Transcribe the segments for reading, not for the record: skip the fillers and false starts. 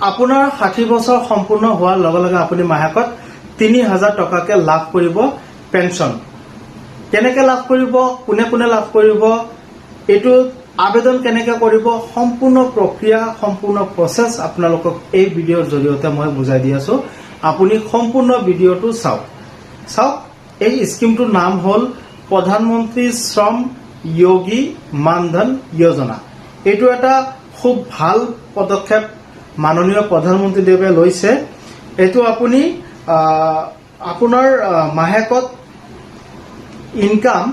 আপোনাৰ 60 বছৰ সম্পূৰ্ণ হোৱাৰ লগে লগে আপুনি মাহেকত 3000 টকাকে লাভ কৰিব পেঞ্চন। কেনেকে লাভ কৰিব, কোনে কোনে লাভ কৰিব, এইটো আবেদন কেনেকে কৰিব, সম্পূৰ্ণ প্ৰক্ৰিয়া সম্পূৰ্ণ প্ৰসেস আপোনালোকক এই ভিডিঅ'ৰ জৰিয়তে মই বুজাই দি আছো। আপুনি সম্পূৰ্ণ ভিডিঅ'টো চাওক। এই স্কিমটোৰ নাম হ'ল প্ৰধানমন্ত্ৰী শ্ৰম যোগী মানধন যোজনা। এইটো এটা খুব ভাল পদক্ষেপ মাননীয় প্ৰধানমন্ত্ৰীদেৱে লৈছে। এইটো আপুনি আপোনাৰ মাহেকত ইনকাম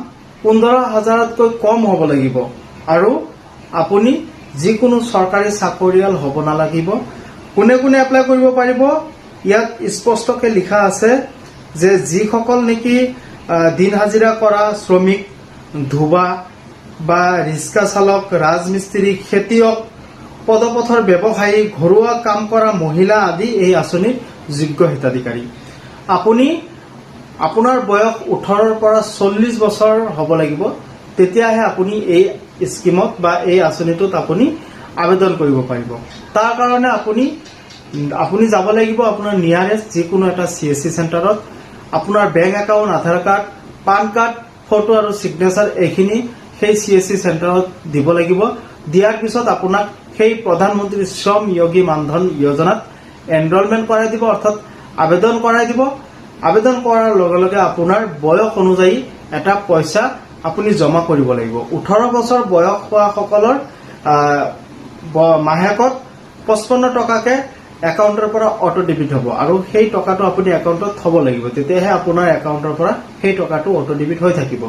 15,000তকৈ কম হ'ব লাগিব আৰু আপুনি যিকোনো চৰকাৰী চাকৰিয়াল হ'ব নালাগিব। কোনে কোনে এপ্লাই কৰিব পাৰিব, ইয়াত স্পষ্টকৈ লিখা আছে যে যিসকল নেকি দিন হাজিৰা কৰা শ্ৰমিক, ধুবা বা ৰিক্সা চালক, ৰাজমিস্ত্ৰী, খেতিয়ক, পদপথৰ ব্যৱসায়ী, ঘৰুৱা কাম কৰা মহিলা আদি এই আঁচনিৰ যোগ্য হিতাধিকাৰী। আপুনি আপোনাৰ বয়স 18ৰ পৰা 40 বছৰ হ'ব লাগিব, তেতিয়াহে আপুনি এই স্কিমত বা এই আঁচনিটোত আপুনি আবেদন কৰিব পাৰিব। তাৰ কাৰণে আপুনি যাব লাগিব আপোনাৰ নিয়াৰেষ্ট যিকোনো এটা CSC চেণ্টাৰত। আপোনাৰ বেংক একাউণ্ট, আধাৰ কাৰ্ড, পান কাৰ্ড, ফটো আৰু চিগনেচাৰ এইখিনি সেই CSC চেণ্টাৰত দিব লাগিব। দিয়াৰ পিছত আপোনাক সেই প্ৰধানমন্ত্ৰী শ্ৰম যোগী মানধন যোজনাত এনৰোলমেণ্ট কৰাই দিব, অৰ্থাৎ আবেদন কৰাই দিব। আবেদন কৰাৰ লগে লগে আপোনাৰ বয়স অনুযায়ী এটা পইচা আপুনি জমা কৰিব লাগিব। 18 বছৰ বয়স হোৱা সকলৰ মাহেকত 55 টকাকে একাউণ্টৰ পৰা অটো ডেবিট হ'ব আৰু সেই টকাটো আপুনি একাউণ্টত থব লাগিব, তেতিয়াহে আপোনাৰ একাউণ্টৰ পৰা সেই টকাটো অটো ডেবিট হৈ থাকিব।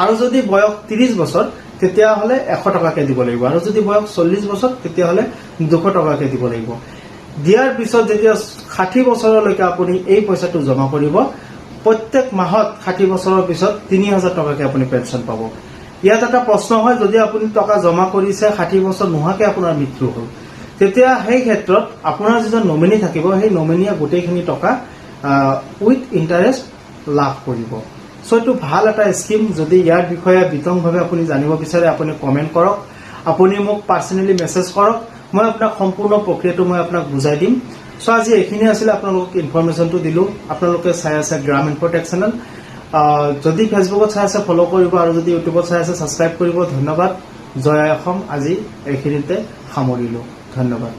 আৰু যদি বয়স 30 বছৰ তেতিয়াহ'লে 100 টকাকে দিব লাগিব, আৰু যদি বয়স 40 বছৰ তেতিয়াহ'লে 200 টকাকে দিব লাগিব। দিয়াৰ পিছত যেতিয়া 60 বছৰলৈকে আপুনি এই পইচাটো জমা কৰিব, প্ৰত্যেক মাহত 60 বছৰৰ পিছত 3000 টকাকে আপুনি পেঞ্চন পাব। ইয়াত এটা প্ৰশ্ন হয়, যদি আপুনি টকা জমা কৰিছে 60 বছৰ নোহোৱাকে আপোনাৰ মৃত্যু হ'ল, তেতিয়া সেই ক্ষেত্ৰত আপোনাৰ যিজন নমিনী থাকিব সেই নমিনীয়ে গোটেইখিনি টকা উইথ ইণ্টাৰেষ্ট লাভ কৰিব। সো এইটো ভাল এটা স্কিম। যদি ইয়াৰ বিষয়ে বিতংভাৱে আপুনি জানিব বিচাৰে আপুনি কমেণ্ট কৰক, আপুনি মোক পাৰ্চনেলি মেছেজ কৰক, মই আপোনাক সম্পূৰ্ণ প্ৰক্ৰিয়াটো মই আপোনাক বুজাই দিম। সো আজি এইখিনি আছিলে, আপোনালোকক ইনফৰমেশ্যনটো দিলো। আপোনালোকে চাই আছে গ্ৰাম ইনফোটেক চেনেল। যদি ফেচবুকত চাই আছে ফলো কৰিব, আৰু যদি ইউটিউবত চাই আছে ছাবস্ক্ৰাইব কৰিব। ধন্যবাদ। জয় অসম। আজি এইখিনিতে সামৰিলো। ধন্যবাদ।